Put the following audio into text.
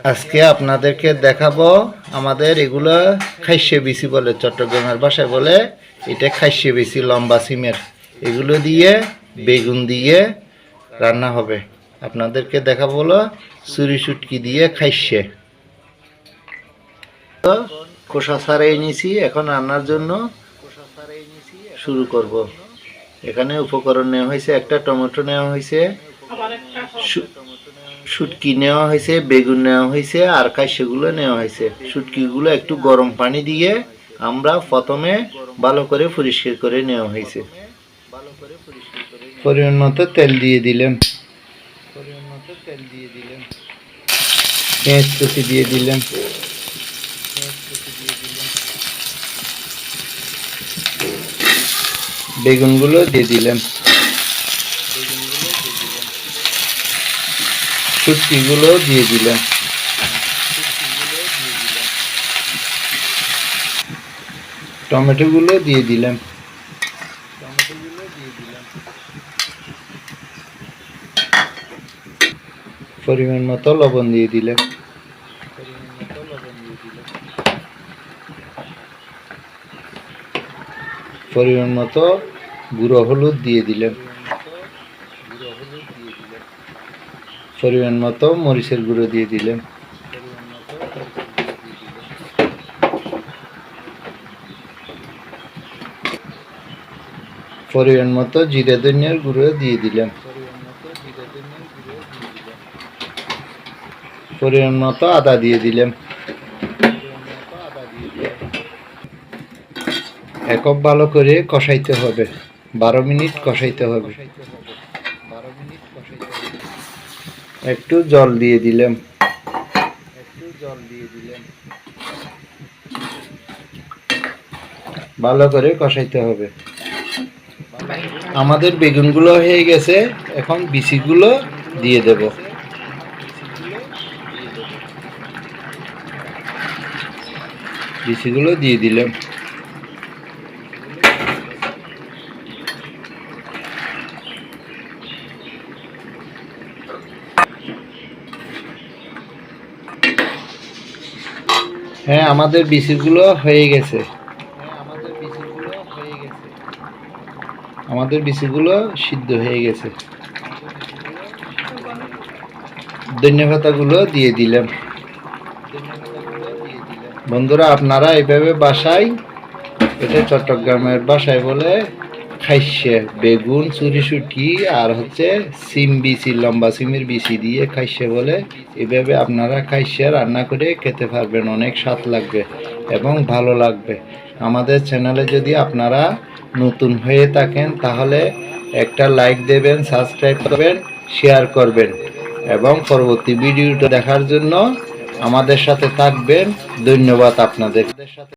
আজকে আপনাদেরকে দেখাবো আমাদের এগুলো খাইশে বিসি বলে, চট্টগ্রামের ভাষায় বলে এটা খাইশে বিসি, লম্বা সিমের। এগুলো দিয়ে বেগুন দিয়ে রান্না হবে। আপনাদেরকে দেখাবো হলো চুরি শুটকি দিয়ে খাইশে। খোসা ছাড়াই নিয়েছি, এখন রান্নার জন্য শুরু করব। এখানে উপকরণ নেওয়া হয়েছে, একটা টমেটো নেওয়া হয়েছে, শুটকি নেওয়া হয়েছে, বেগুন নেওয়া হয়েছে, আর খাইশেগুলো নেওয়া হয়েছে। শুটকিগুলো একটু গরম পানি দিয়ে আমরা প্রথমে ভালো করে পরিষ্কার করে নেওয়া হয়েছে। পরিমাণ মতো তেল দিয়ে দিলাম, পেঁয়াজ কুচি দিয়ে দিলাম, বেগুনগুলো দিয়ে দিলাম, শুটকিগুলো দিয়ে দিলাম, টমেটোগুলো দিয়ে দিলাম, পরিমাণ মতো লবণ দিয়ে দিলাম, পরিমাণ মতো গুঁড়ো হলুদ দিয়ে দিলাম, পরিমাণ মতো মরিচের গুঁড়ো দিয়ে দিলাম, পরিমাণ মতো জিরা ধনিয়ার গুঁড়ো দিয়ে দিলাম, পরিমাণ মতো আদা দিয়ে দিলাম। একক ভালো করে কষাইতে হবে, 12 মিনিট কষাইতে হবে। একটু জল দিয়ে দিলাম, ভালো করে কষাইতে হবে। আমাদের বেগুনগুলো হয়ে গেছে, এখন বিচিগুলো দিয়ে দেব। বিচিগুলো দিয়ে দিলাম। হ্যাঁ, আমাদের বিচিগুলো হয়ে গেছে, আমাদের বিচিগুলো সিদ্ধ হয়ে গেছে। ধনিয়া পাতাগুলো দিয়ে দিলাম। বন্ধুরা, আপনারা এইভাবে বাসায়, এটা চট্টগ্রামের বাসায় বলে খাইশে, বেগুন, চুরি শুটকি আর হচ্ছে সিম বিচি, লম্বা সিমের বিচি দিয়ে খাইশে বলে। এভাবে আপনারা খাইশে রান্না করে খেতে পারবেন, অনেক স্বাদ লাগবে এবং ভালো লাগবে। আমাদের চ্যানেলে যদি আপনারা নতুন হয়ে থাকেন তাহলে একটা লাইক দেবেন, সাবস্ক্রাইব করবেন, শেয়ার করবেন এবং পরবর্তী ভিডিওটা দেখার জন্য আমাদের সাথে থাকবেন। ধন্যবাদ আপনাদের।